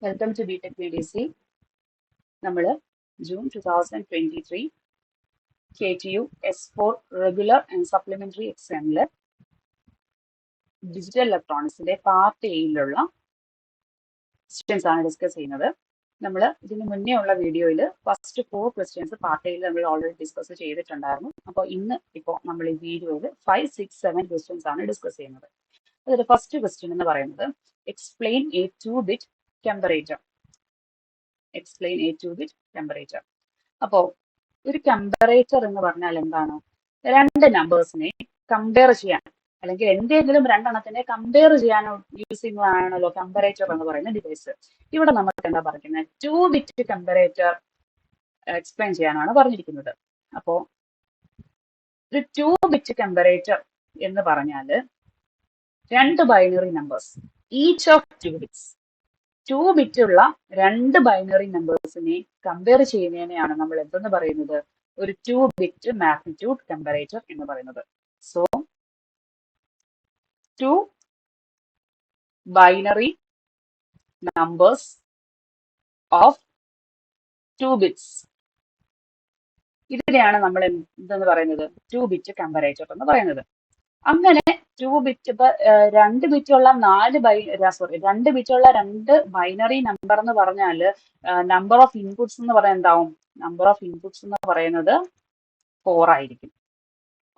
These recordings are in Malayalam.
Welcome to BTech PDC. നമ്മൾ June 2023 KTU S4 regular and supplementary എക്സാമിൽ ഡിജിറ്റൽ ഇലക്ട്രോണിക്സിന്റെ പാർട്ട് എയിലുള്ള ക്വസ്റ്റ്യൻസ് ആണ് ഡിസ്കസ് ചെയ്യുന്നത്. നമ്മൾ ഇതിന് മുന്നേ ഉള്ള വീഡിയോയിൽ ഫസ്റ്റ് 4 ക്വസ്റ്റ്യൻസ് പാർട്ട് എയിൽ നമ്മൾ ഓൾറെഡി ഡിസ്കസ് ചെയ്തിട്ടുണ്ടായിരുന്നു. അപ്പോൾ ഇപ്പോൾ നമ്മൾ ഈ വീഡിയോയിൽ 5, 6, 7 ക്വസ്റ്റ്യൻസ് ആണ് ഡിസ്കസ് ചെയ്യുന്നത്. അതിൽ ഫസ്റ്റ് ക്വസ്റ്റ്യൻ എന്ന് പറയുന്നത് explain A 2-bit temperature. Explain A 2-bit temperature. അപ്പോൾ ഒരു ടെമ്പറേച്ചർ എന്ന് പറഞ്ഞാൽ എന്താണ്? രണ്ട് നമ്പേഴ്സിനെ കമ്പയർ ചെയ്യാൻ അല്ലെങ്കിൽ എന്തെങ്കിലും രണ്ടെണ്ണത്തിനെ കമ്പയർ ചെയ്യാൻ യൂസ് ചെയ്യുന്നതാണല്ലോ ടെമ്പറേച്ചർ എന്ന് പറയുന്ന ഡിവൈസ്. ഇവിടെ നമുക്ക് എന്താ പറയുന്നത്? 2-bit ടെമ്പറേച്ചർ എക്സ്പ്ലെയിൻ ചെയ്യാനാണ് പറഞ്ഞിരിക്കുന്നത്. അപ്പോൾ ഒരു 2-bit ടെമ്പറേച്ചർ എന്ന് പറഞ്ഞാൽ രണ്ട് binary numbers, each of 2 bits. 2-bit ഉള്ള രണ്ട് ബൈനറി നമ്പേഴ്സിനെ കമ്പയർ ചെയ്യുന്നതിനെയാണ് നമ്മൾ എന്തെന്ന് പറയുന്നത്? ഒരു 2-bit മാഗ്നിറ്റ്യൂഡ് ടെമ്പറേച്ചർ എന്ന് പറയുന്നത്. So 2 binary numbers of 2 bits, ഇതിനെയാണ് നമ്മൾ എന്തെന്ന് പറയുന്നത്? 2-bit ടെമ്പറേച്ചർ എന്ന് പറയുന്നത്. അങ്ങനെ 2-bit ഇപ്പൊ 2 ബിറ്റുള്ള രണ്ട് ബൈനറി നമ്പർ എന്ന് പറഞ്ഞാൽ നമ്പർ ഓഫ് ഇൻപുട്സ് എന്ന് പറയുന്നത് എന്താവും? നമ്പർ ഓഫ് ഇൻപുട്സ് എന്ന് പറയുന്നത് 4 ആയിരിക്കും.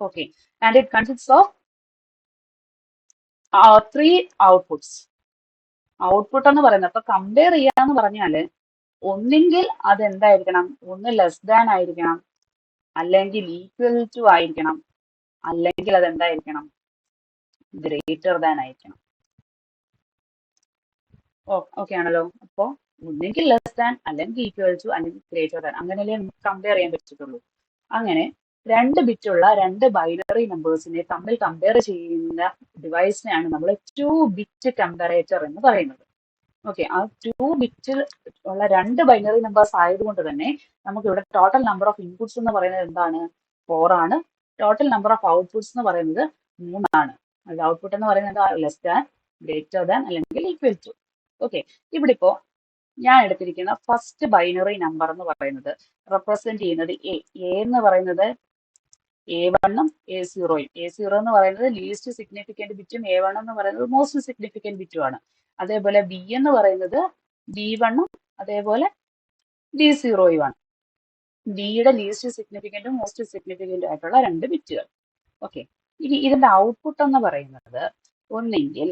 Okay, and it consist of 3 outputs. Output എന്ന് പറയുന്നത് ഇപ്പൊ കമ്പയർ ചെയ്യാന്ന് പറഞ്ഞാല് ഒന്നെങ്കിൽ അത് എന്തായിരിക്കണം? ഒന്ന് ലെസ് ദാൻ ആയിരിക്കണം, അല്ലെങ്കിൽ ഈക്വൽ ടു ആയിരിക്കണം, അല്ലെങ്കിൽ അത് എന്തായിരിക്കണം? ഗ്രേറ്റർ ദാൻ ആയിരിക്കണം. ഓക്കെ ആണല്ലോ. അപ്പോൾ ഒന്നെങ്കിൽ ലെസ് ദാൻ, അല്ലെങ്കിൽ ഈക്വൽ ടു, അല്ലെങ്കിൽ ഗ്രേറ്റർ ദാൻ, അങ്ങനെയല്ലേ നമുക്ക് കമ്പയർ ചെയ്യാൻ പറ്റത്തുള്ളൂ. അങ്ങനെ 2 ബിറ്റുള്ള രണ്ട് ബൈനറി നമ്പേഴ്സിനെ തമ്മിൽ കമ്പയർ ചെയ്യുന്ന ഡിവൈസിനെയാണ് നമ്മൾ 2-bit ടെമ്പറേച്ചർ എന്ന് പറയുന്നത്. ഓക്കെ, ആ 2-bit ഉള്ള രണ്ട് ബൈനറി നമ്പേഴ്സ് ആയതുകൊണ്ട് തന്നെ നമുക്ക് ഇവിടെ ടോട്ടൽ നമ്പർ ഓഫ് ഇൻപുട്സ് എന്ന് പറയുന്നത് എന്താണ്? 4 ആണ്. ടോട്ടൽ നമ്പർ ഓഫ് ഔട്ട്പുട്ട്സ് എന്ന് പറയുന്നത് 3 ആണ്. അത് ഔട്ട്പുട്ട് എന്ന് പറയുന്നത് ലെസ് ദാൻ, ഗ്രേറ്റർ ദാൻ, അല്ലെങ്കിൽ ഈക്വൽ ടു. ഓക്കെ, ഇവിടെ ഇപ്പോ ഞാൻ എടുത്തിരിക്കുന്ന ഫസ്റ്റ് ബൈനറി നമ്പർ എന്ന് പറയുന്നത് റെപ്രസെന്റ് ചെയ്യുന്നത് എ എന്ന് പറയുന്നത് A1ഉം A0യും. A0 എന്ന് പറയുന്നത് ലീസ്റ്റ് സിഗ്നിഫിക്കന്റ് ബിറ്റും A1 എന്ന് പറയുന്നത് മോസ്റ്റ് സിഗ്നിഫിക്കന്റ് ബിറ്റും ആണ്. അതേപോലെ ബി എന്ന് പറയുന്നത് B1ഉം അതേപോലെ B0യും ആണ്. ബിയുടെ ലീസ്റ്റ് സിഗ്നിഫിക്കന്റും മോസ്റ്റ് സിഗ്നിഫിക്കന്റും ആയിട്ടുള്ള രണ്ട് ബിറ്റുകൾ. ഓക്കെ, ഇനി ഇതിന്റെ ഔട്ട്പുട്ട് എന്ന് പറയുന്നത് ഒന്നെങ്കിൽ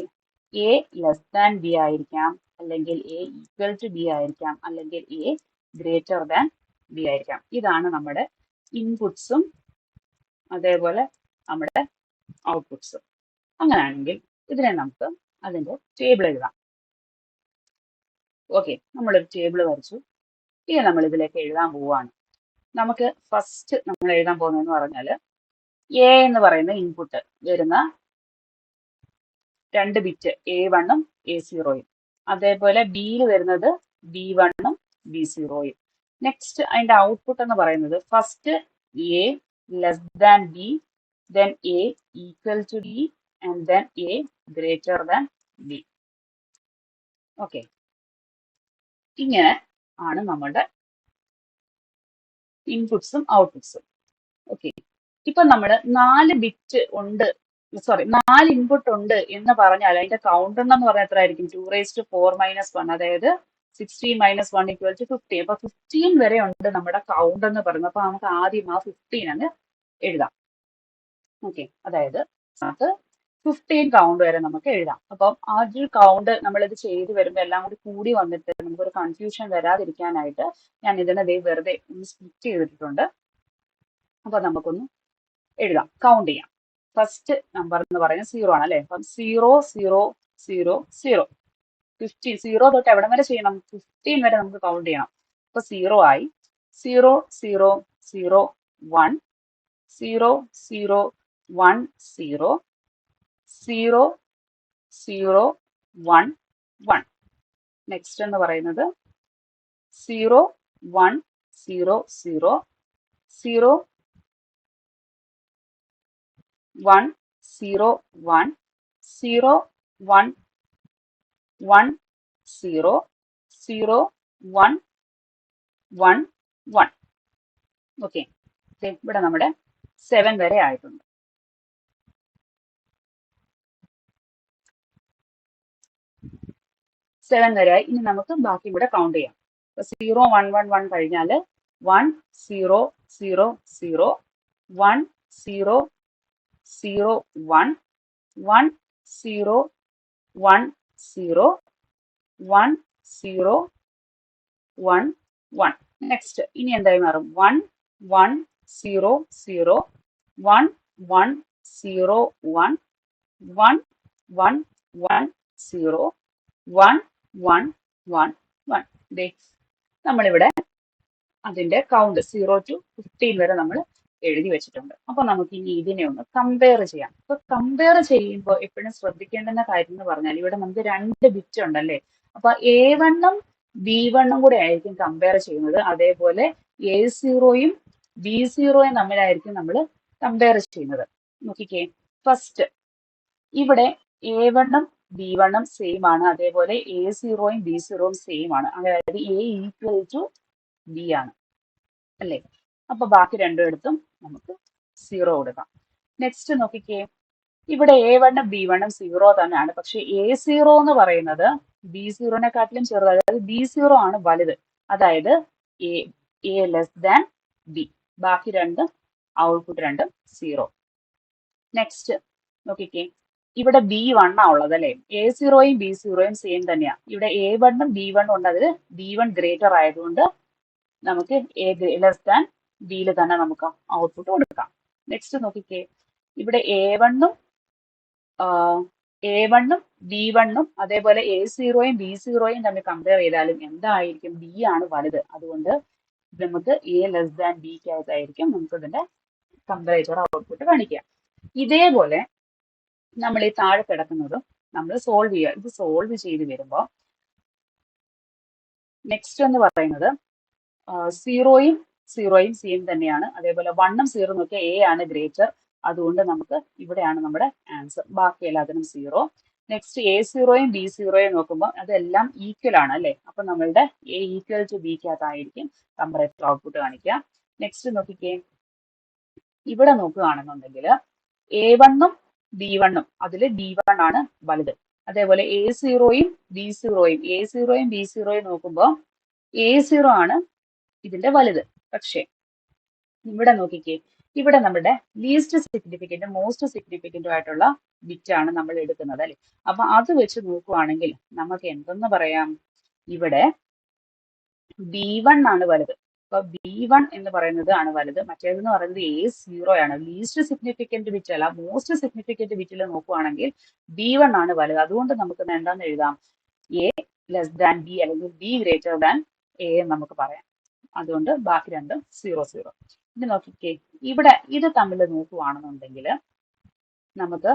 എ ലെസ് ദാൻ ബി ആയിരിക്കാം, അല്ലെങ്കിൽ എ ഈക്വൽ ടു ബി ആയിരിക്കാം, അല്ലെങ്കിൽ എ ഗ്രേറ്റർ ദാൻ ബി ആയിരിക്കാം. ഇതാണ് നമ്മുടെ ഇൻപുട്സും അതേപോലെ നമ്മുടെ ഔട്ട്പുട്സും. അങ്ങനെയാണെങ്കിൽ ഇതിനെ നമുക്ക് അതിന്റെ ടേബിൾ എഴുതാം. ഓക്കെ, നമ്മളൊരു ടേബിൾ വരച്ചു. ഇനി നമ്മൾ ഇതിലേക്ക് എഴുതാൻ പോവുകയാണ്. നമുക്ക് ഫസ്റ്റ് നമ്മൾ എഴുതാൻ പോകുന്നതെന്ന് പറഞ്ഞാൽ എ എന്ന് പറയുന്ന ഇൻപുട്ട് വരുന്ന രണ്ട് ബിറ്റ് A1ഉം A0യും, അതേപോലെ ബിയിൽ വരുന്നത് B1ഉം B0യും. നെക്സ്റ്റ് അതിന്റെ ഔട്ട്പുട്ട് എന്ന് പറയുന്നത് first A less than B, then A equal to B, and then A greater than B. Okay, ഇങ്ങനെ ആണ് നമ്മളുടെ ഇൻപുട്സും ഔട്ട്പുട്സും. ഓക്കെ, ഇപ്പൊ നമ്മൾ 4 ബിറ്റ് ഉണ്ട്, 4 ഇൻപുട്ട് ഉണ്ട് എന്ന് പറഞ്ഞാൽ അതിന്റെ കൗണ്ട് എന്ന് പറഞ്ഞാൽ എത്ര ആയിരിക്കും? 2⁴ - 1, അതായത് 16 - 1 = 15. അപ്പൊ 15 വരെ ഉണ്ട് നമ്മുടെ കൗണ്ട് എന്ന് പറയുന്നത്. അപ്പൊ നമുക്ക് ആദ്യം ആ 15 അങ്ങ് എഴുതാം. ഓക്കെ, അതായത് നമുക്ക് 15 കൗണ്ട് വരെ നമുക്ക് എഴുതാം. അപ്പം ആ ഒരു കൗണ്ട് നമ്മളിത് ചെയ്ത് വരുമ്പോൾ എല്ലാം കൂടി കൂടി വന്നിട്ട് നമുക്കൊരു കൺഫ്യൂഷൻ വരാതിരിക്കാനായിട്ട് ഞാൻ ഇതിനെ വെറുതെ ഒന്ന് സ്പ്ലിറ്റ് ചെയ്തിട്ടുണ്ട്. അപ്പൊ നമുക്കൊന്ന് എഴുതാം, കൗണ്ട് ചെയ്യാം. ഫസ്റ്റ് നമ്പർ എന്ന് പറയുന്നത് 0 ആണ് അല്ലെ. അപ്പം 0 0 0 0 15, 0 തൊട്ട് എവിടം വരെ ചെയ്യണം? 15 വരെ നമുക്ക് കൗണ്ട് ചെയ്യണം. അപ്പൊ 0 ആയി. 0 0 0 1 0 0 1 0 0 0 1 1. നെക്സ്റ്റ് എന്ന് പറയുന്നത് 0 1 0 0 0 1 0 1 0 1 1 0 0 1 1 1. ഓക്കെ, ഇവിടെ നമ്മുടെ 7 വരെ ആയിട്ടുണ്ട്. 7 വരെ ആയി. ഇനി നമുക്ക് ബാക്കി കൂടെ കൗണ്ട് ചെയ്യാം. 0 1 1 1 കഴിഞ്ഞാൽ 1 0 0 0 1 0 0 1 1 0 1 0 1 0 1 1. നെക്സ്റ്റ് ഇനി എന്തായി മാറും? 1 1 0 0 1 1 0 1 1 1 1 0 1 1 1 1. ദേ നമ്മളിവിടെ അതിന്റെ കൗണ്ട് 0 to 15 വരെ നമ്മൾ എഴുതി വെച്ചിട്ടുണ്ട്. അപ്പൊ നമുക്ക് ഇനി ഇതിനെ ഒന്ന് കമ്പയർ ചെയ്യാം. അപ്പൊ കമ്പയർ ചെയ്യുമ്പോൾ എപ്പോഴും ശ്രദ്ധിക്കേണ്ടുന്ന കാര്യം എന്ന് പറഞ്ഞാൽ ഇവിടെ നമുക്ക് 2 ബിറ്റ് ഉണ്ടല്ലേ. അപ്പൊ A1ഉം B1ഉം കൂടെ ആയിരിക്കും കമ്പയർ ചെയ്യുന്നത്. അതേപോലെ A0യും B0യും തമ്മിലായിരിക്കും നമ്മൾ കമ്പയർ ചെയ്യുന്നത്. നോക്കിക്കേ, ഫസ്റ്റ് ഇവിടെ A1ഉം B1ഉം സെയിം ആണ്. അതേപോലെ A0യും B0യും സെയിം ആണ്. അതായത് A ഈക്വൽ ടു B ആണ് അല്ലേ. അപ്പൊ ബാക്കി രണ്ടിടത്തും നമുക്ക് 0 കൊടുക്കാം. നെക്സ്റ്റ് നോക്കിക്കേ, ഇവിടെ A1ഉം B1ഉം 0 തന്നെയാണ്. പക്ഷെ A0 എന്ന് പറയുന്നത് B0നെക്കാട്ടിലും ചെറുത്. അതായത് B0 ആണ് വലുത്. അതായത് A ലെസ് ദാൻ B. ബാക്കി രണ്ടും ഔട്ട്പുട്ട് രണ്ടും 0. നെക്സ്റ്റ് നോക്കിക്കേ, ഇവിടെ B1 ആ ഉള്ളത് അല്ലെ. A0യും B0യും സെയിം തന്നെയാണ്. ഇവിടെ A1ഉം B1ഉം ഉണ്ട്. അതിൽ B1 ഗ്രേറ്റർ ആയതുകൊണ്ട് നമുക്ക് A ലെസ് ദാൻ ബിയിൽ തന്നെ നമുക്ക് ഔട്ട്പുട്ട് കൊടുക്കാം. നെക്സ്റ്റ് നോക്കിക്കേ, ഇവിടെ A1ഉം B1ഉം അതേപോലെ A0യും B0യും തമ്മിൽ കമ്പയർ ചെയ്താലും എന്തായിരിക്കും? B ആണ് വലുത്. അതുകൊണ്ട് നമുക്ക് A ലെസ് ദാൻ ബിക്കകത്തായിരിക്കും നമുക്ക് ഇതിന്റെ കമ്പറേറ്റർ ഔട്ട്പുട്ട് കാണിക്കുക. ഇതേപോലെ നമ്മൾ ഈ താഴെ കിടക്കുന്നതും നമ്മൾ സോൾവ് ചെയ്യുക. ഇത് സോൾവ് ചെയ്ത് വരുമ്പോൾ നെക്സ്റ്റ് എന്ന് പറയുന്നത് 0യും 0യും സെയിം തന്നെയാണ്. അതേപോലെ 1ഉം 0 നോക്കിയാൽ A ആണ് ഗ്രേറ്റർ. അതുകൊണ്ട് നമുക്ക് ഇവിടെയാണ് നമ്മുടെ ആൻസർ. ബാക്കി എല്ലാത്തിനും 0. നെക്സ്റ്റ് A0യും B0യും നോക്കുമ്പോൾ അതെല്ലാം ഈക്വൽ ആണ് അല്ലെ. അപ്പൊ നമ്മളുടെ A ഈക്വൽ ടു ബിക്കകത്തായിരിക്കും കമ്പറേറ്റർ ഔട്ട്പുട്ട് കാണിക്കുക. നെക്സ്റ്റ് നോക്കിക്കേ, ഇവിടെ നോക്കുകയാണെന്നുണ്ടെങ്കിൽ A1ഉം B1ഉം അതിൽ B1 ആണ് വലുത്. അതേപോലെ A0യും B0യും നോക്കുമ്പോൾ A0 ആണ് ഇതിന്റെ വലുത്. പക്ഷേ ഇവിടെ നോക്കിക്കേ, ഇവിടെ നമ്മുടെ ലീസ്റ്റ് സിഗ്നിഫിക്കൻറ്റും മോസ്റ്റ് സിഗ്നിഫിക്കൻറ്റും ആയിട്ടുള്ള ബിറ്റ് ആണ് നമ്മൾ എടുക്കുന്നത് അല്ലെ. അപ്പൊ അത് വെച്ച് നോക്കുവാണെങ്കിൽ നമുക്ക് എന്തെന്ന് പറയാം? ഇവിടെ B1 ആണ് വലുത്. അപ്പൊ B1 എന്ന് പറയുന്നത് ആണ് വലുത്. മറ്റേതെന്ന് പറയുന്നത് A0 ആണ്. ലീസ്റ്റ് സിഗ്നിഫിക്കൻറ്റ് ബിറ്റ് അല്ല, മോസ്റ്റ് സിഗ്നിഫിക്കൻറ്റ് ബിറ്റിൽ നോക്കുവാണെങ്കിൽ B1 ആണ് വലുത്. അതുകൊണ്ട് നമുക്ക് എന്താന്ന് എഴുതാം? A ലെസ് ദാൻ B അല്ലെങ്കിൽ B ഗ്രേറ്റർ ദാൻ A എന്ന് നമുക്ക് പറയാം. അതുകൊണ്ട് ബാക്കി രണ്ടും 0 0. ഇനി നോക്കിക്കേ, ഇവിടെ ഇത് തമ്മിൽ നോക്കുവാണെന്നുണ്ടെങ്കിൽ നമുക്ക്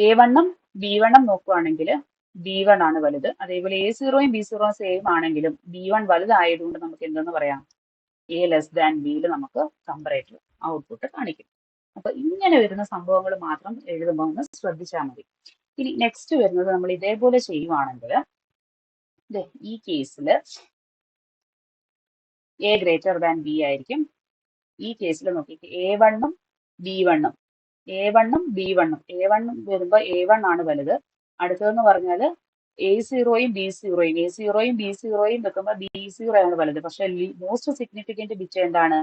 A1ഉം B1ഉം നോക്കുവാണെങ്കിൽ B1 ആണ് വലുത്. അതേപോലെ A0യും B0യും സെയിം ആണെങ്കിലും B1 വലുതായതുകൊണ്ട് നമുക്ക് എന്തെന്ന് പറയാം? A ലെസ് ദാൻ ബിയിൽ നമുക്ക് കമ്പറേറ്റർ ഔട്ട്പുട്ട് കാണിക്കും. അപ്പൊ ഇങ്ങനെ വരുന്ന സംഭവങ്ങൾ മാത്രം എഴുതുമ്പോൾ ഒന്ന് ശ്രദ്ധിച്ചാൽ മതി. ഇനി നെക്സ്റ്റ് വരുന്നത് നമ്മൾ ഇതേപോലെ ചെയ്യുവാണെങ്കിൽ ഈ കേസിൽ A ഗ്രേറ്റർ ദാൻ ബി ആയിരിക്കും. ഈ കേസിൽ നോക്കിയിട്ട് A1ഉം B1ഉം വരുമ്പോൾ A1 ആണ് വലുത്. അടുത്തതെന്ന് പറഞ്ഞാൽ A0യും B0യും വെക്കുമ്പോൾ B0 ആണ് വലുത്. പക്ഷെ മോസ്റ്റ് സിഗ്നിഫിക്കൻറ്റ് ബിറ്റ് എന്താണ്?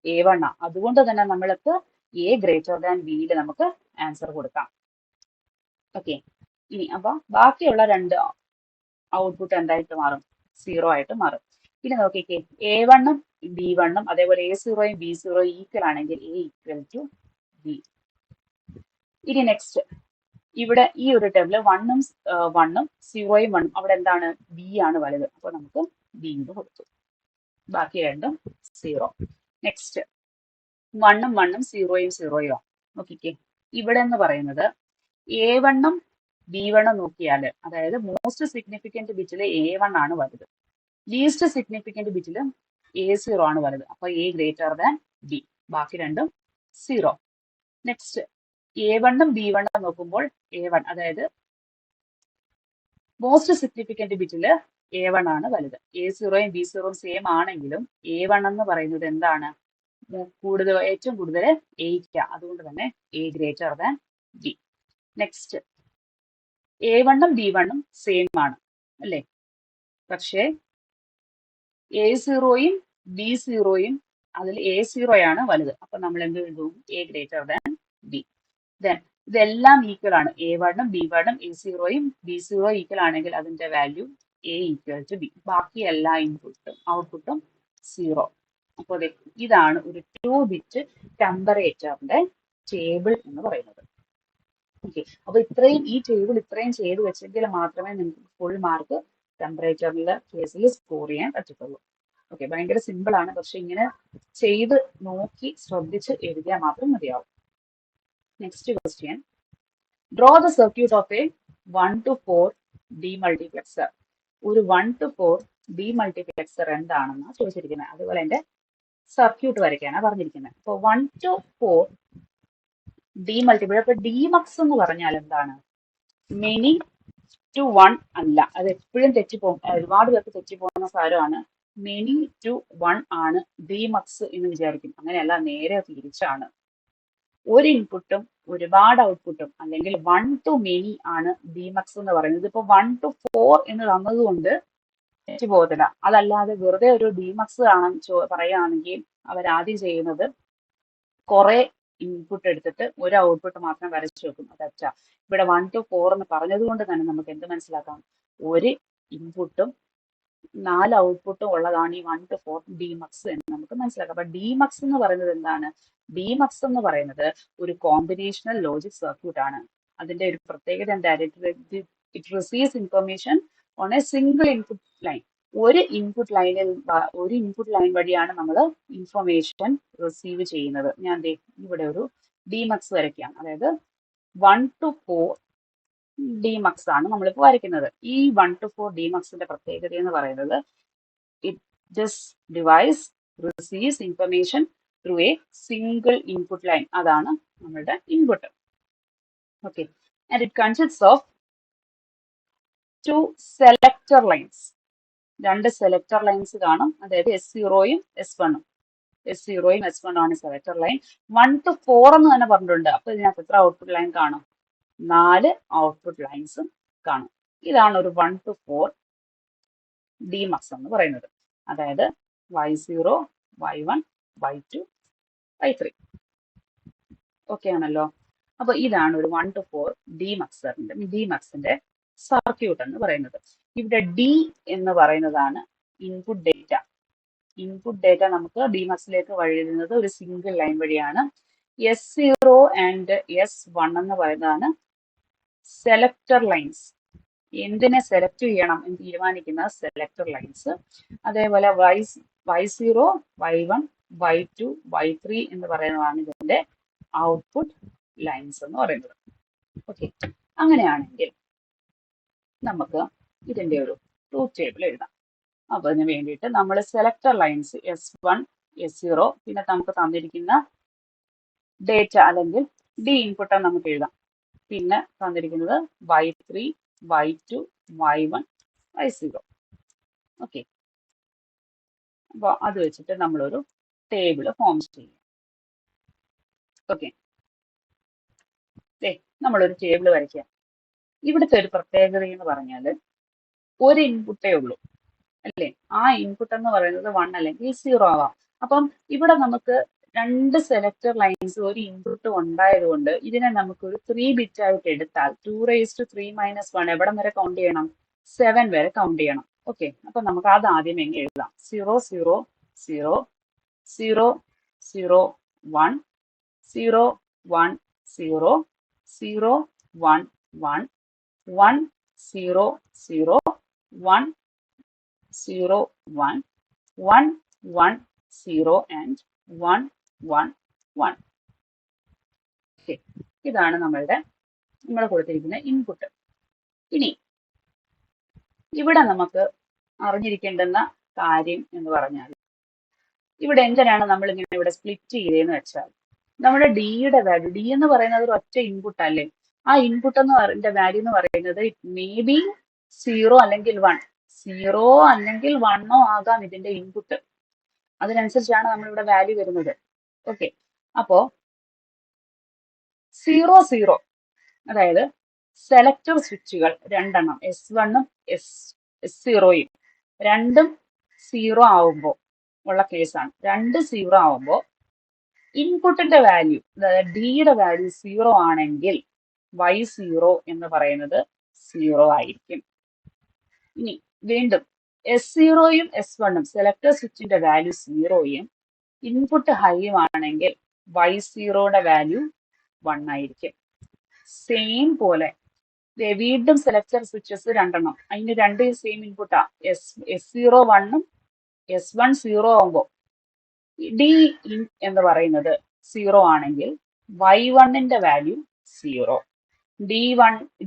A1 ആണ്. അതുകൊണ്ട് തന്നെ നമ്മൾക്ക് A ഗ്രേറ്റർ ദാൻ ബിയിൽ നമുക്ക് ആൻസർ കൊടുക്കാം. ഓക്കെ, ഇനി അപ്പൊ ബാക്കിയുള്ള രണ്ട് ഔട്ട്പുട്ട് എന്തായിട്ട് മാറും? 0 ആയിട്ട് മാറും. ഇനി നോക്കിക്കേ, A1ഉം B1ഉം അതേപോലെ A0യും B0യും ഈക്വൽ ആണെങ്കിൽ A ഈക്വൽ ടു B. ഇനി നെക്സ്റ്റ് ഇവിടെ ഈ ഒരു ടേബിള് 1ഉം 0യും 1ഉം അവിടെ എന്താണ്? B ആണ് വലുത്. അപ്പൊ നമുക്ക് B എന്ന് കൊടുത്തു. ബാക്കി രണ്ടും 0. നെക്സ്റ്റ് 1ഉം 0യും 0യും നോക്കിക്കേ, ഇവിടെ എന്ന് പറയുന്നത് A1ഉം B1ഉം നോക്കിയാൽ അതായത് മോസ്റ്റ് സിഗ്നിഫിക്കൻറ്റ് ബിറ്റിൽ A1 ആണ് വലുത്. ലീസ്റ്റ് സിഗ്നിഫിക്കൻറ്റ് ബിറ്റിൽ A0 ആണ് വലുത്. അപ്പൊ A ഗ്രേറ്റർ ദാൻ B. ബാക്കി രണ്ടും 0. നെക്സ്റ്റ് A1ഉം B1ഉം നോക്കുമ്പോൾ A1 അതായത് മോസ്റ്റ് സിഗ്നിഫിക്കൻറ്റ് ബിറ്റിൽ A1 ആണ് വലുത്. A0യും B0യും സെയിം ആണെങ്കിലും A1 എന്ന് പറയുന്നത് എന്താണ്? ഏറ്റവും കൂടുതൽ A അതുകൊണ്ട് തന്നെ A greater than B. Next A1ഉം B1ഉം സെയിം ആണ് അല്ലേ? പക്ഷേ A0യും B0യും അതിൽ A0 ആണ് വലുത്. അപ്പൊ നമ്മൾ എന്ത് എഴുതും? A greater than B. Then ഇതെല്ലാം ഈക്വൽ ആണ്. A1ഉം B1ഉം A0യും B0 ഈക്വൽ ആണെങ്കിൽ അതിന്റെ value A equal to B. ബാക്കി എല്ലാ ഔട്ട്പുട്ടും 0. അപ്പോൾ ഇതാണ് ഒരു 2-bit ടെമ്പറേച്ചറിന്റെ ടേബിൾ എന്ന് പറയുന്നത്. ഓക്കെ, അപ്പൊ ഈ ടേബിൾ ഇത്രയും ചെയ്ത് വെച്ചെങ്കിൽ മാത്രമേ നിങ്ങൾക്ക് ഫുൾ മാർക്ക് ടെമ്പറേച്ചറിന്റെ കേസിൽ സ്കോർ ചെയ്യാൻ പറ്റത്തുള്ളൂ. ഓക്കെ, ഭയങ്കര സിമ്പിൾ ആണ്, പക്ഷെ ഇങ്ങനെ ചെയ്ത് നോക്കി ശ്രദ്ധിച്ച് എഴുതിയാൽ മാത്രം മതിയാവും. Next question, draw the circuit of A 1 to 4 ഡീമൾട്ടിപ്ലക്സർ. ഒരു 1 to 4 ഡീമൾട്ടിപ്ലക്സർ എന്താണെന്നാണ് ചോദിച്ചിരിക്കുന്നത്. അതുപോലെ എന്റെ സർക്യൂട്ട് വരയ്ക്കാനാണ് പറഞ്ഞിരിക്കുന്നത്. അപ്പോൾ 1 to 4 ഡീമൾട്ടിപ്ലക്സർ. അപ്പൊ ഡിമക്സ് എന്ന് പറഞ്ഞാൽ എന്താണ്? മെനി ടു 1 അല്ല. അത് എപ്പോഴും തെറ്റിപ്പോകും, ഒരുപാട് പേർക്ക് തെറ്റിപ്പോകുന്ന സാരമാണ്. മെനി ടു 1 ആണ് ഡിമക്സ് എന്ന് വിചാരിക്കും. അങ്ങനെയല്ല, നേരെ തിരിച്ചാണ്. ഒരു ഇൻപുട്ടും ഒരുപാട് ഔട്ട്പുട്ടും അല്ലെങ്കിൽ 1 to many ആണ് ഡിമക്സ് എന്ന് പറയുന്നത്. ഇപ്പൊ 1 to 4 എന്ന് തന്നതുകൊണ്ട് തെറ്റിപ്പോകത്തില്ല. അതല്ലാതെ വെറുതെ ഒരു ഡിമക്സ് ആണെന്ന് പറയുകയാണെങ്കിൽ അവരാദ്യം ചെയ്യുന്നത് കുറെ ഇൻപുട്ട് എടുത്തിട്ട് ഒരു ഔട്ട്പുട്ട് മാത്രം വരച്ചു വെക്കും. അതല്ല, ഇവിടെ 1 to 4 എന്ന് പറഞ്ഞത് കൊണ്ട് തന്നെ നമുക്ക് എന്ത് മനസ്സിലാക്കാം? ഒരു ഇൻപുട്ടും 4 ഔട്ട്പുട്ടും ഉള്ളതാണ് ഈ 1 to 4 ഡിമക്സ് എന്ന് നമുക്ക് മനസ്സിലാക്കാം. അപ്പൊ ഡിമക്സ് എന്ന് പറയുന്നത് എന്താണ്? ഡിമക്സ് എന്ന് പറയുന്നത് ഒരു കോമ്പിനേഷണൽ ലോജിക് സർക്യൂട്ട് ആണ്. അതിന്റെ ഒരു പ്രത്യേകത എന്താണ്? It receives information on A single input line. ഒരു ഇൻപുട്ട് ലൈൻ വഴിയാണ് നമ്മൾ ഇൻഫർമേഷൻ റിസീവ് ചെയ്യുന്നത്. ഞാൻ ഇവിടെ ഒരു ഡിമക്സ് വരയ്ക്കുകയാണ്. അതായത് 1 to 4 ഡിമക്സ് ആണ് നമ്മളിപ്പോൾ വരയ്ക്കുന്നത്. ഈ 1 to 4 ഡിമക്സിന്റെ പ്രത്യേകത എന്ന് പറയുന്നത് this device receives information through A single input line. അതാണ് നമ്മളുടെ input. Okay, and it consist of 2 selector lines. 2 selector lines കാണും. അതായത് S0യും S1ഉം. S0യും S1ഉം ആണ് സെലക്ടർ ലൈൻ. 1 to 4 എന്ന് തന്നെ പറഞ്ഞിട്ടുണ്ട്. അപ്പൊ ഇതിനകത്ത് എത്ര ഔട്ട്പുട്ട് ലൈൻ കാണും? 4 ഔട്ട്പുട്ട് ലൈൻസും കാണും. ഇതാണ് ഒരു 1 to 4 ഡിമക്സ് എന്ന് പറയുന്നത്. അതായത് Y0, Y1, Y2, Y3. Okay ആണല്ലോ. അപ്പൊ ഇതാണ് ഒരു 1 to 4 ഡിമക്സിന്റെ സർക്യൂട്ട് എന്ന് പറയുന്നത്. ഇവിടെ ഡി എന്ന് പറയുന്നതാണ് ഇൻപുട്ട് ഡേറ്റ. ഇൻപുട്ട് ഡേറ്റ നമുക്ക് ഡിമക്സിലേക്ക് വഴിയുന്നത് ഒരു സിംഗിൾ ലൈൻ വഴിയാണ്. S0 ആൻഡ് S1 എന്ന് പറയുന്നതാണ് സെലക്ടർ ലൈൻസ്. എന്തിനെ സെലക്ട് ചെയ്യണം എന്ന് തീരുമാനിക്കുന്ന സെലക്ടർ ലൈൻസ്. അതേപോലെ Y0, Y1, Y2, Y3 എന്ന് പറയുന്നതാണ് ഇതിന്റെ ഔട്ട്പുട്ട് ലൈൻസ് എന്ന് പറയുന്നത്. ഓക്കെ, അങ്ങനെയാണെങ്കിൽ നമുക്ക് ഇതിന്റെ ഒരു ട്രൂത്ത് ടേബിൾ എഴുതാം. അപ്പൊ അതിന് വേണ്ടിയിട്ട് നമ്മൾ സെലക്ടർ ലൈൻസ് S1, S0, പിന്നെ നമുക്ക് തന്നിരിക്കുന്ന ഡേറ്റ അല്ലെങ്കിൽ ഡി ഇൻപുട്ട് നമുക്ക് എഴുതാം. പിന്നെ തന്നിരിക്കുന്നത് Y3, Y2, Y1, Y0. Okay, അപ്പൊ അത് വെച്ചിട്ട് നമ്മളൊരു ടേബിൾ ഫോം ചെയ്യും. ഓക്കെ, നമ്മളൊരു ടേബിൾ വരയ്ക്കുക. ഇവിടുത്തെ ഒരു പ്രത്യേകത എന്ന് പറഞ്ഞാൽ ഒരു ഇൻപുട്ടേ ഉള്ളൂ അല്ലേ? ആ ഇൻപുട്ട് എന്ന് പറയുന്നത് 1 അല്ലെങ്കിൽ 0 ആവാം. അപ്പം ഇവിടെ നമുക്ക് 2 സെലക്ടർ ലൈൻസ് ഒരു ഇൻപുട്ട് ഉണ്ടായതുകൊണ്ട് ഇതിനെ നമുക്ക് ഒരു 3 ബിറ്റ് ആയിട്ട് എടുത്താൽ 2⁻³ - 1 എവിടം വരെ കൗണ്ട് ചെയ്യണം? 7 വരെ കൗണ്ട് ചെയ്യണം. ഓക്കെ, അപ്പൊ നമുക്ക് അത് ആദ്യം എങ്ങനെ എഴുതാം? 0 0 0 0 0 1 0 1 0 0 1 1 1 0 0 1 0 1 1 1 0 and 1 1 1. ഓക്കെ, ഇതാണ് നമ്മൾ കൊടുത്തിരിക്കുന്ന ഇൻപുട്ട്. ഇനി ഇവിടെ നമുക്ക് അറിഞ്ഞിരിക്കേണ്ടുന്ന കാര്യം എന്ന് പറഞ്ഞാൽ ഇവിടെ എന്തിനാണ് നമ്മൾ ഇങ്ങനെ ഇവിടെ സ്പ്ലിറ്റ് ചെയ്തതെന്ന് വെച്ചാൽ നമ്മുടെ ഡിയുടെ വാല്യൂ, ഡി എന്ന് പറയുന്നത് ഒരു ഒറ്റ ഇൻപുട്ട് അല്ലേ? ആ ഇൻപുട്ട് എന്ന് വാല്യൂ എന്ന് പറയുന്നത് ഇറ്റ് മേ ബി 0 അല്ലെങ്കിൽ 1. സീറോ അല്ലെങ്കിൽ വണ്ണോ ആകാം ഇതിന്റെ ഇൻപുട്ട്. അതിനനുസരിച്ചാണ് നമ്മളിവിടെ വാല്യൂ വരുന്നത്. ഓക്കെ, അപ്പോ 0 0, അതായത് സെലക്ടർ സ്വിച്ചുകൾ രണ്ടെണ്ണം S1 ഉം S0യും രണ്ടും 0 ആവുമ്പോൾ ഉള്ള കേസാണ്. രണ്ട് 0 ആവുമ്പോൾ ഇൻപുട്ടിന്റെ വാല്യൂ, അതായത് ഡിയുടെ വാല്യൂ 0 ആണെങ്കിൽ Y0 എന്ന് പറയുന്നത് 0 ആയിരിക്കും. ഇനി വീണ്ടും S0യും S1ഉം സെലക്ടർ സ്വിച്ചിന്റെ വാല്യൂ 0യും ഇൻപുട്ട് ഹൈയും ആണെങ്കിൽ Y0യുടെ വാല്യൂ 1 ആയിരിക്കും. സെയിം പോലെ വീണ്ടും സെലക്ടർ സ്വിച്ചസ് രണ്ടെണ്ണം, അതിന് രണ്ട് സെയിം ഇൻപുട്ടാ. S0 1ഉം S1 0 ആവുമ്പോൾ ഡി ഇൻ എന്ന് പറയുന്നത് 0 ആണെങ്കിൽ Y1ന്റെ വാല്യൂ 0.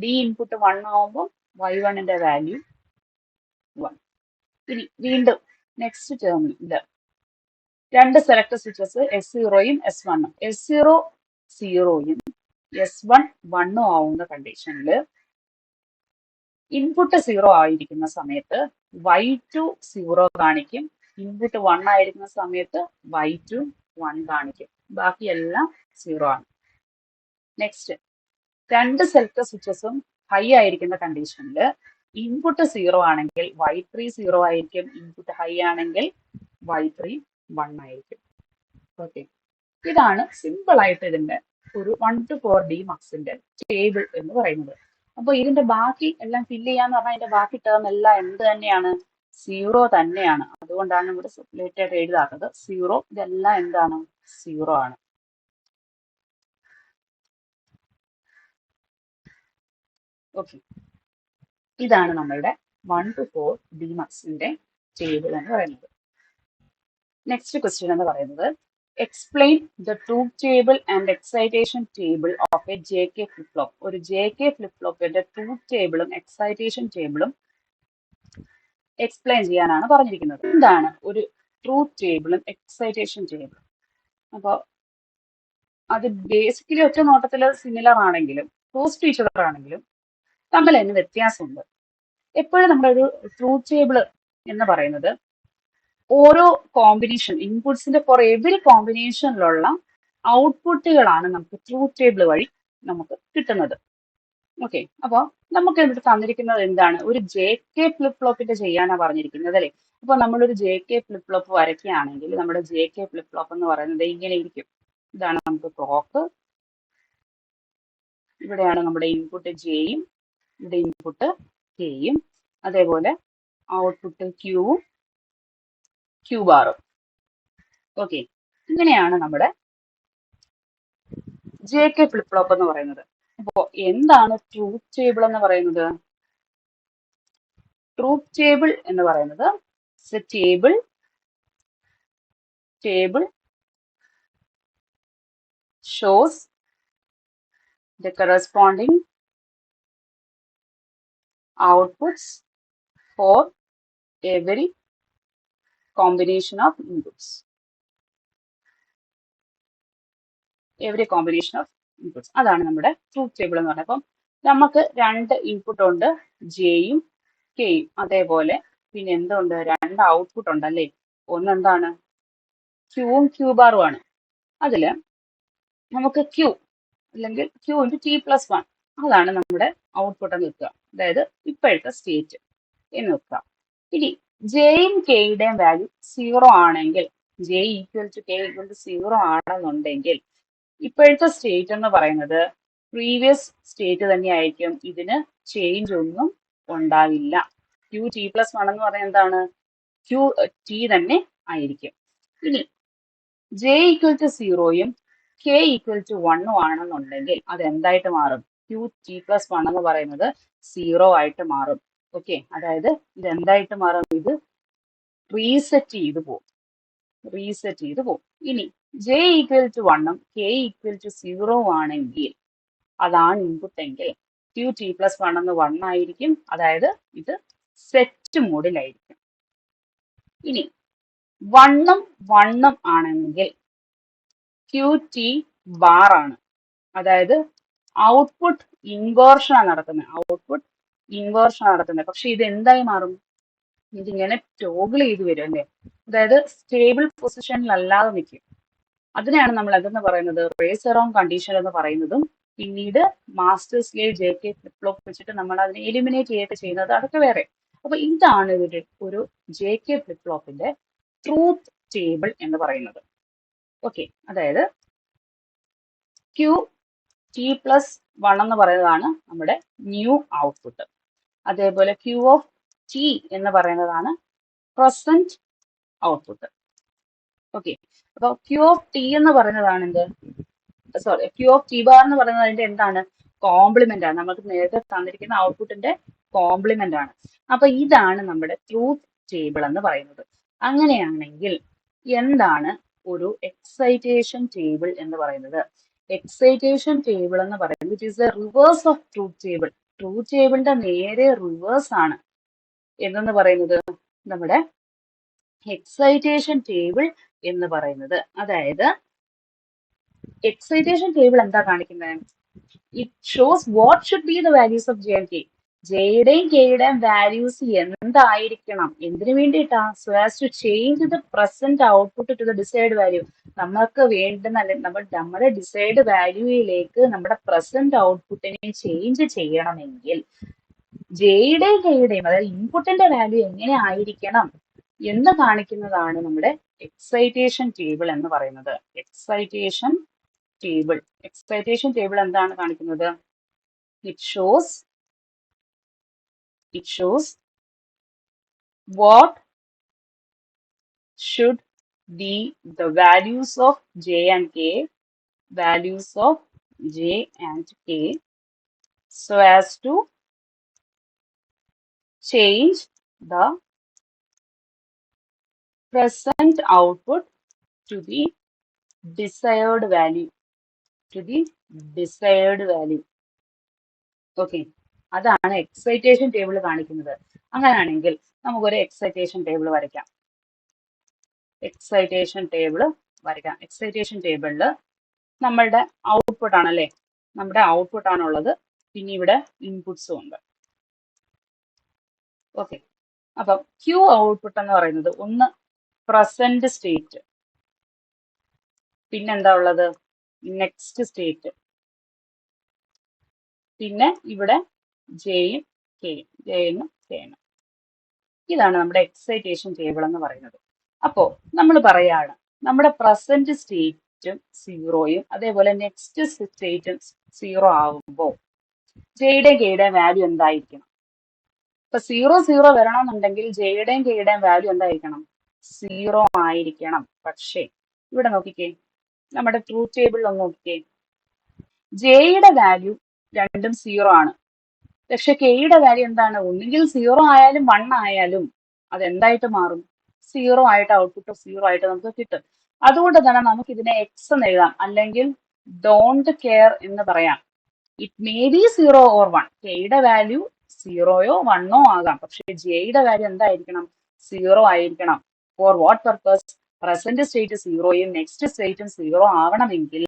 ഡി ഇൻപുട്ട് 1 ആവുമ്പോൾ Y1ന്റെ വാല്യൂ 1. ഇനി വീണ്ടും നെക്സ്റ്റ് ടേമിൽ ഇത് രണ്ട് സെലക്ടർ സ്വിച്ചസ് S0യും S1ഉം S0 0യും S1 1ഉം ആവുന്ന കണ്ടീഷനിൽ ഇൻപുട്ട് 0 ആയിരിക്കുന്ന സമയത്ത് Y2 0 കാണിക്കും, ഇൻപുട്ട് 1 ആയിരിക്കുന്ന സമയത്ത് Y2 1 കാണിക്കും. ബാക്കിയെല്ലാം 0 ആണ്. നെക്സ്റ്റ്, രണ്ട് സെലക്ടർ സ്വിച്ചസും ഹൈ ആയിരിക്കുന്ന കണ്ടീഷനിൽ ഇൻപുട്ട് 0 ആണെങ്കിൽ Y3 0 ആയിരിക്കും, ഇൻപുട്ട് ഹൈ ആണെങ്കിൽ Y3 1 ആയിരിക്കും. ഓക്കെ, ഇതാണ് സിമ്പിൾ ആയിട്ട് ഇതിന്റെ ഒരു 1 to 4 DMUXന്റെ ടേബിൾ എന്ന് പറയുന്നത്. അപ്പൊ ഇതിന്റെ ബാക്കി എല്ലാം ഫില്ല് ചെയ്യാന്ന് പറഞ്ഞാൽ ഇതിന്റെ ബാക്കി ടേം എല്ലാം എന്ത് തന്നെയാണ്? 0 തന്നെയാണ്. അതുകൊണ്ടാണ് ഇവിടെ സെപ്പറേറ്റ് ആയിട്ട് എഴുതാത്തത്. 0 ഇതെല്ലാം എന്താണ്? 0 ആണ്. ഓക്കെ, ഇതാണ് നമ്മളുടെ 1 to 4 DMUXന്റെ ടേബിൾ എന്ന് പറയുന്നത്. നെക്സ്റ്റ് ക്വസ്റ്റ്യൻ എന്ന് പറയുന്നത്, explain the truth table and excitation table of A JK flip flop. ഒരു JK ഫ്ലിപ്പ് ഫ്ലോപ്പിന്റെ ട്രൂത്ത് ടേബിളും എക്സൈറ്റേഷൻ ടേബിളും എക്സ്പ്ലെയിൻ ചെയ്യാനാണ് പറഞ്ഞിരിക്കുന്നത്. എന്താണ് ഒരു ട്രൂത്ത് ടേബിളും എക്സൈറ്റേഷൻ ടേബിളും? അപ്പോൾ അത് ബേസിക്കലി ഒറ്റ നോട്ടത്തിൽ സിമിലർ ആണെങ്കിലും ക്ലോസ് ടു ഈച്ച് അതർ ആണെങ്കിലും തമ്മിൽ അതിന് വ്യത്യാസമുണ്ട്. എപ്പോഴും നമ്മളൊരു ട്രൂത്ത് ടേബിൾ എന്ന് പറയുന്നത് ഓരോ കോമ്പിനേഷൻ ഇൻപുട്സിന്റെ ഫോർ എവറി കോമ്പിനേഷനിലുള്ള ഔട്ട്പുട്ടുകളാണ് നമുക്ക് ട്രൂത്ത് ടേബിൾ വഴി നമുക്ക് കിട്ടുന്നത്. ഓക്കെ, അപ്പോൾ നമുക്ക് ഇവിടെ തന്നിരിക്കുന്നത് എന്താണ്? ഒരു JK ഫ്ലിപ്പ് ഫ്ലോപ്പിന്റെ ചെയ്യാനാണ് പറഞ്ഞിരിക്കുന്നത് അല്ലേ? അപ്പോൾ നമ്മളൊരു JK ഫ്ലിപ്പ് ഫ്ലോപ്പ് വരയ്ക്കുകയാണെങ്കിൽ നമ്മുടെ JK ഫ്ലിപ്പ് ഫ്ലോപ്പ് എന്ന് പറയുന്നത് ഇങ്ങനെ ഇരിക്കും. ഇതാണ് നമുക്ക് ക്ലോക്ക്, ഇവിടെയാണ് നമ്മുടെ ഇൻപുട്ട് Jയും ഇവിടെ ഇൻപുട്ട് Kയും, അതേപോലെ ഔട്ട്പുട്ട് Qവും Q ബാറും. ഓക്കെ, ഇങ്ങനെയാണ് നമ്മുടെ JK ഫ്ലിപ്പ് ഫ്ലോപ്പ് എന്ന് പറയുന്നത്. അപ്പോൾ എന്താണ് ട്രൂത്ത് ടേബിൾ എന്ന് പറയുന്നത്? ട്രൂത്ത് ടേബിൾ എന്ന് പറയുന്നത് table shows the corresponding outputs for every combination of inputs. അതാണ് നമ്മുടെ ട്രൂത്ത് ടേബിൾ എന്ന് പറയുന്നത്. അപ്പം നമുക്ക് രണ്ട് ഇൻപുട്ട് ഉണ്ട്, Jയും Kയും. അതേപോലെ പിന്നെ എന്തുണ്ട്? രണ്ട് ഔട്ട്പുട്ട് ഉണ്ടല്ലേ? ഒന്നെന്താണ്? Qവും Q ബാറും ആണ്. അതില് നമുക്ക് Q അല്ലെങ്കിൽ Q×T+1 അതാണ് നമ്മുടെ ഔട്ട്പുട്ട് എന്ന് വെക്കുക, അതായത് ഇപ്പോഴത്തെ സ്റ്റേറ്റ് എന്ന് വെക്കുക. ഇനി Jയും Kയുടെയും വാല്യൂ 0 ആണെങ്കിൽ, J = K = 0 ആണെന്നുണ്ടെങ്കിൽ ഇപ്പോഴത്തെ സ്റ്റേറ്റ് എന്ന് പറയുന്നത് പ്രീവിയസ് സ്റ്റേറ്റ് തന്നെയായിരിക്കും. ഇതിന് ചേഞ്ച് ഒന്നും ഉണ്ടാവില്ല. Q+1 എന്ന് പറയുന്നത് എന്താണ്? QT തന്നെ ആയിരിക്കും. ഇനി J = 0യും K = 1 ആണെന്നുണ്ടെങ്കിൽ അത് എന്തായിട്ട് മാറും? QT+1 എന്ന് പറയുന്നത് 0 ആയിട്ട് മാറും. ഓക്കെ, അതായത് ഇത് എന്തായിട്ട് മാറും? ഇത് റീസെറ്റ് ചെയ്ത് പോകും. ഇനി J = 1ഉം K = 0 ആണെങ്കിൽ അതാണ് ഇൻപുട്ട് എങ്കിൽ QT+1 എന്ന് 1 ആയിരിക്കും, അതായത് ഇത് സെറ്റ് മോഡിലായിരിക്കും. ഇനി 1ഉം 1ഉം ആണെങ്കിൽ QT ബാർ ആണ്, അതായത് ഔട്ട്പുട്ട് ഇൻവേർഷൻ ആണ് നടക്കുന്നത്. പക്ഷെ ഇത് എന്തായി മാറും? ഇതിങ്ങനെ ടോഗിൾ ചെയ്ത് വരും അല്ലേ, അതായത് സ്റ്റേബിൾ പൊസിഷനിലല്ലാതെ നിൽക്കും. അതിനെയാണ് നമ്മൾ എന്തെന്ന് പറയുന്നത്, റേസ് അറൗണ്ട് കണ്ടീഷൻ എന്ന് പറയുന്നതും. പിന്നീട് master slave J K flip flop വെച്ചിട്ട് നമ്മൾ അതിനെ എലിമിനേറ്റ് ചെയ്യൊക്കെ ചെയ്യുന്നത്, അതൊക്കെ വേറെ. അപ്പൊ ഇതാണ് ഒരു ജെ കെ ഫ്ലിപ്പ് ഫ്ലോപ്പിന്റെ ട്രൂത്ത് ടേബിൾ എന്ന് പറയുന്നത്. ഓക്കെ, അതായത് ക്യൂ ടി പ്ലസ് വൺ എന്ന് പറയുന്നതാണ് നമ്മുടെ ന്യൂ ഔട്ട്പുട്ട്. അതേപോലെ ക്യൂ ഓഫ് ടി എന്ന് പറയുന്നതാണ് പ്രസന്റ് ഔട്ട്പുട്ട്. ഓക്കെ, അപ്പൊ ക്യൂ ഓഫ് ടി എന്ന് പറയുന്നതാണ് എന്ത്, sorry, Q of T bar എന്ന് പറയുന്നത് അതിന്റെ എന്താണ്, കോംപ്ലിമെന്റ് ആണ്. നമുക്ക് നേരത്തെ തന്നിരിക്കുന്ന ഔട്ട്പുട്ടിന്റെ കോംപ്ലിമെന്റ് ആണ്. അപ്പൊ ഇതാണ് നമ്മുടെ ട്രൂത്ത് ടേബിൾ എന്ന് പറയുന്നത്. അങ്ങനെയാണെങ്കിൽ എന്താണ് ഒരു എക്സൈറ്റേഷൻ ടേബിൾ എന്ന് പറയുന്നത്? എക്സൈറ്റേഷൻ ടേബിൾ എന്ന് പറയുന്നത് it is the reverse of truth table. Truth ടേബിളിന്റെ നേരെ റിവേഴ്സ് ആണ് എന്തെന്ന് പറയുന്നത് നമ്മുടെ എക്സൈറ്റേഷൻ ടേബിൾ എന്ന് പറയുന്നത്. അതായത് എക്സൈറ്റേഷൻ ടേബിൾ എന്താ കാണിക്കുന്നത്? It shows what should be the values of J and K. ജെയുടെയും കെയുടെയും വാല്യൂസ് എന്തായിരിക്കണം, എന്തിനു വേണ്ടിയിട്ടാ? So as to change the present output to the decide value. നമുക്ക് വേണ്ടുന്ന നമ്മുടെ ഡിസൈഡ് വാല്യൂയിലേക്ക് നമ്മുടെ പ്രസന്റ് ഔട്ട്പുട്ടിനെ ചേഞ്ച് ചെയ്യണമെങ്കിൽ ജെയുടെയും കെയുടെയും, അതായത് ഇൻപുട്ടിന്റെ വാല്യൂ എങ്ങനെ ആയിരിക്കണം എന്ന് കാണിക്കുന്നതാണ് നമ്മുടെ എക്സൈറ്റേഷൻ ടേബിൾ എന്ന് പറയുന്നത്. എക്സൈറ്റേഷൻ ടേബിൾ എന്താണ് കാണിക്കുന്നത്? It shows what should be the values of J and K so as to change the present output to the desired value. Okay, അതാണ് എക്സൈറ്റേഷൻ ടേബിൾ കാണിക്കുന്നത്. അങ്ങനെയാണെങ്കിൽ നമുക്കൊരു എക്സൈറ്റേഷൻ ടേബിൾ വരയ്ക്കാം. എക്സൈറ്റേഷൻ ടേബിളിൽ നമ്മളുടെ ഔട്ട്പുട്ട് ആണല്ലേ, നമ്മുടെ ഔട്ട്പുട്ട് ആണുള്ളത്. പിന്നെ ഇവിടെ ഇൻപുട്സും ഉണ്ട്. ഓക്കെ, അപ്പം ക്യൂ ഔട്ട്പുട്ട് എന്ന് പറയുന്നത് ഒന്ന് പ്രസന്റ് സ്റ്റേറ്റ്, പിന്നെന്താ ഉള്ളത്, നെക്സ്റ്റ് സ്റ്റേറ്റ്, പിന്നെ ഇവിടെ ജെയും കെയും. ഇതാണ് നമ്മുടെ എക്സൈറ്റേഷൻ ടേബിൾ എന്ന് പറയുന്നത്. അപ്പോ നമ്മൾ പറയാണ് നമ്മുടെ പ്രസന്റ് സ്റ്റേറ്റും സീറോയും അതേപോലെ നെക്സ്റ്റ് സ്റ്റേറ്റും സീറോ ആവുമ്പോൾ ജെയുടെയും കെയുടെയും വാല്യൂ എന്തായിരിക്കണം? ഇപ്പൊ 0 വരണമെന്നുണ്ടെങ്കിൽ ജെയുടെയും കെയുടെയും വാല്യൂ എന്തായിരിക്കണം? 0 ആയിരിക്കണം. പക്ഷേ ഇവിടെ നോക്കിക്കേ, നമ്മുടെ ട്രൂത്ത് ടേബിളിൽ ഒന്ന് നോക്കിക്കേ, ജെയുടെ വാല്യൂ രണ്ടും 0 ആണ്. പക്ഷെ കെയുടെ വാല്യൂ എന്താണ്? ഒന്നുകിൽ 0 ആയാലും 1 ആയാലും അതെന്തായിട്ട് മാറും? 0 ആയിട്ട്, ഔട്ട്പുട്ട് 0 ആയിട്ട് നമുക്ക് കിട്ടും. അതുകൊണ്ട് തന്നെ നമുക്ക് ഇതിനെ എക്സ് എന്ന് എഴുതാം, അല്ലെങ്കിൽ ഡോണ്ട് കെയർ എന്ന് പറയാം. It may be 0 or 1. കെയുടെ വാല്യൂ 0യോ 1ഓ ആകാം, പക്ഷെ ജെയുടെ വാല്യൂ എന്തായിരിക്കണം? 0 ആയിരിക്കണം. For what purpose? Present state 0യും നെക്സ്റ്റ് സ്റ്റേറ്റും 0 ആവണമെങ്കിൽ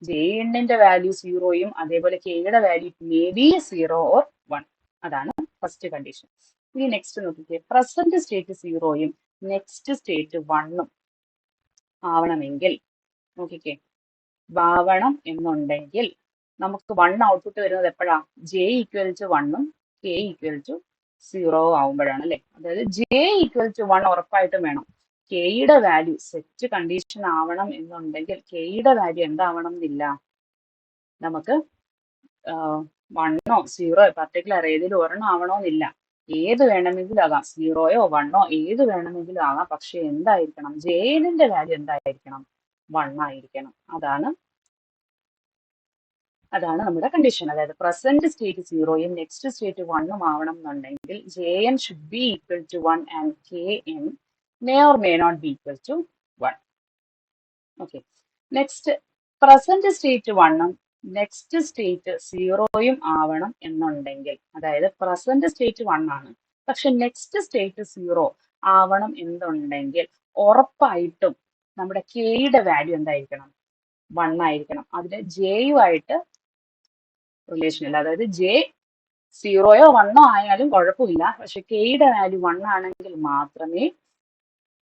ജെന്റെ വാല്യൂ 0യും അതേപോലെ കെയുടെ വാല്യൂ മേ ബി 0 or 1. അതാണ് ഫസ്റ്റ് കണ്ടീഷൻ. ഇനി നെക്സ്റ്റ് നോക്കിക്കേ, പ്രസന്റ് സ്റ്റേറ്റ് 0യും നെക്സ്റ്റ് സ്റ്റേറ്റ് 1ഉം ആവണമെങ്കിൽ നോക്കിക്കേ, ആവണം എന്നുണ്ടെങ്കിൽ നമുക്ക് 1 ഔട്ട്പുട്ട് വരുന്നത് എപ്പോഴാ? ജെ ഈക്വൽ ടു 1ഉം കെ ഈക്വൽ ടു 0 ആവുമ്പോഴാണ് അല്ലെ. അതായത് ജെ ഈക്വൽ ടു 1 ഉറപ്പായിട്ടും വേണം. കെയുടെ വാല്യൂ സെറ്റ് കണ്ടീഷൻ ആവണം എന്നുണ്ടെങ്കിൽ കെയുടെ വാല്യൂ എന്താവണം എന്നില്ല, നമുക്ക് 1ഓ 0ഓ പർട്ടിക്കുലർ ഏതെങ്കിലും ഒരെണ്ണം ആവണമെന്നില്ല. ഏത് വേണമെങ്കിലും ആകാം, 0യോ 1ഓ ഏത് വേണമെങ്കിലും ആകാം. പക്ഷെ എന്തായിരിക്കണം? ജെന്റെ വാല്യൂ എന്തായിരിക്കണം? 1 ആയിരിക്കണം. അതാണ് നമ്മുടെ കണ്ടീഷൻ. അതായത് പ്രസന്റ് സ്റ്റേറ്റ് 0യും നെക്സ്റ്റ് സ്റ്റേറ്റ് 1ഉം ആവണം എന്നുണ്ടെങ്കിൽ jn should be equal to 1 and kn may or may not be equal to 1. Okay, next present state 1ഉം നെക്സ്റ്റ് സ്റ്റേറ്റ് 0യും ആവണം എന്നുണ്ടെങ്കിൽ, അതായത് പ്രസന്റ് സ്റ്റേറ്റ് 1 ആണ് പക്ഷെ നെക്സ്റ്റ് സ്റ്റേറ്റ് 0 ആവണം എന്നുണ്ടെങ്കിൽ ഉറപ്പായിട്ടും നമ്മുടെ കെയുടെ വാല്യൂ എന്തായിരിക്കണം? 1 ആയിരിക്കണം. അതിന് ജെയുമായിട്ട് റിലേഷൻ ഇല്ല. അതായത് ജെ സീറോയോ വണ്ണോ ആയാലും കുഴപ്പമില്ല. പക്ഷെ കെയുടെ വാല്യൂ 1 ആണെങ്കിൽ മാത്രമേ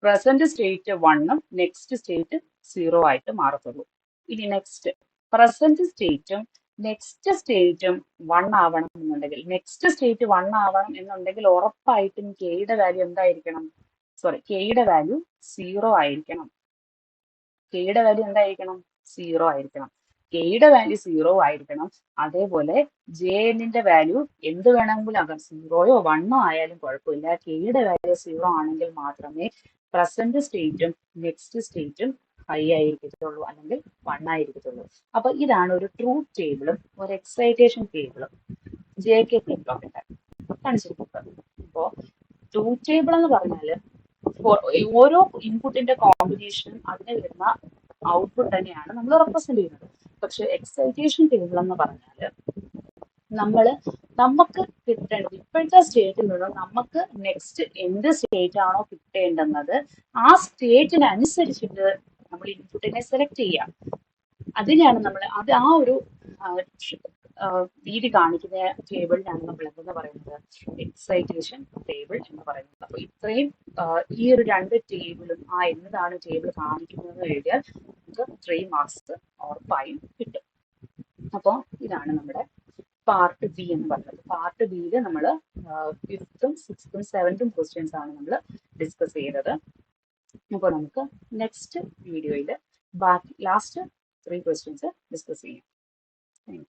പ്രസന്റ് സ്റ്റേറ്റ് 1ഉം നെക്സ്റ്റ് സ്റ്റേറ്റ് 0 ആയിട്ട് മാറത്തുള്ളൂ. ഇനി നെക്സ്റ്റ് പ്രസന്റ് സ്റ്റേറ്റും നെക്സ്റ്റ് സ്റ്റേറ്റും 1 ആവണം എന്നുണ്ടെങ്കിൽ, നെക്സ്റ്റ് സ്റ്റേറ്റ് 1 ആവണം എന്നുണ്ടെങ്കിൽ ഉറപ്പായിട്ടും കെയുടെ വാല്യൂ എന്തായിരിക്കണം? കെയുടെ വാല്യൂ 0 ആയിരിക്കണം. കെയുടെ വാല്യൂ എന്തായിരിക്കണം? 0 ആയിരിക്കണം. കെയുടെ വാല്യൂ 0 ആയിരിക്കണം. അതേപോലെ ജെ എന്നിന്റെ വാല്യൂ എന്ത് വേണമെങ്കിലും ആകാം, 0യോ 1ഓ ആയാലും കുഴപ്പമില്ല. കെയുടെ വാല്യൂ 0 ആണെങ്കിൽ മാത്രമേ പ്രസന്റ് സ്റ്റേറ്റും നെക്സ്റ്റ് സ്റ്റേറ്റും ഹൈ ആയിരിക്കത്തുള്ളൂ, അല്ലെങ്കിൽ 1 ആയിരിക്കത്തുള്ളൂ. അപ്പൊ ഇതാണ് ഒരു ട്രൂത്ത് ടേബിളും ഒരു എക്സൈറ്റേഷൻ ടേബിളും JK ഫ്ലിപ്പ് ഫ്ലോപ്പിന്റെ കാണിച്ചിരിക്കുന്നത്. അപ്പോ ട്രൂത്ത് ടേബിൾ എന്ന് പറഞ്ഞാല് ഓരോ ഇൻപുട്ടിന്റെ കോമ്പിനേഷനും അതിന് വരുന്ന ഔട്ട്പുട്ട് തന്നെയാണ് നമ്മൾ റെപ്രസെന്റ് ചെയ്യുന്നത്. പക്ഷെ എക്സൈറ്റേഷൻ ടേബിൾ എന്ന് പറഞ്ഞാല് നമുക്ക് കിട്ടേണ്ടത് ഇപ്പോഴത്തെ സ്റ്റേറ്റിൽ നിന്ന് നമുക്ക് നെക്സ്റ്റ് എന്ത് സ്റ്റേറ്റ് ആണോ കിട്ടേണ്ടുന്നത് ആ സ്റ്റേറ്റിനനുസരിച്ചിട്ട് നമ്മൾ ഇൻപുട്ടിനെ സെലക്ട് ചെയ്യാം. അതിനെയാണ് നമ്മൾ ആ ഒരു രീതി കാണിക്കുന്ന ടേബിളിനാണ് നമ്മൾ എന്തെന്ന് പറയുന്നത്, എക്സൈറ്റേഷൻ ടേബിൾ എന്ന് പറയുന്നത്. അപ്പൊ ഇത്രയും ഈ ഒരു രണ്ട് ടേബിളും എന്താണ് ടേബിൾ കാണിക്കുന്നത് എഴുതിയാൽ നമുക്ക് 3 മാർക്സ് ഉറപ്പായും കിട്ടും. അപ്പോൾ ഇതാണ് നമ്മുടെ പാർട്ട് ബി എന്ന് പറയുന്നത്. പാർട്ട് ബിയിൽ നമ്മൾ 5th, 6th, 7th ക്വസ്റ്റ്യൻസ് ആണ് നമ്മൾ ഡിസ്കസ് ചെയ്തത്. അപ്പോൾ നമുക്ക് നെക്സ്റ്റ് വീഡിയോയിൽ ബാക്കി ലാസ്റ്റ് 3 ക്വസ്റ്റ്യൻസ് ഡിസ്കസ് ചെയ്യാം.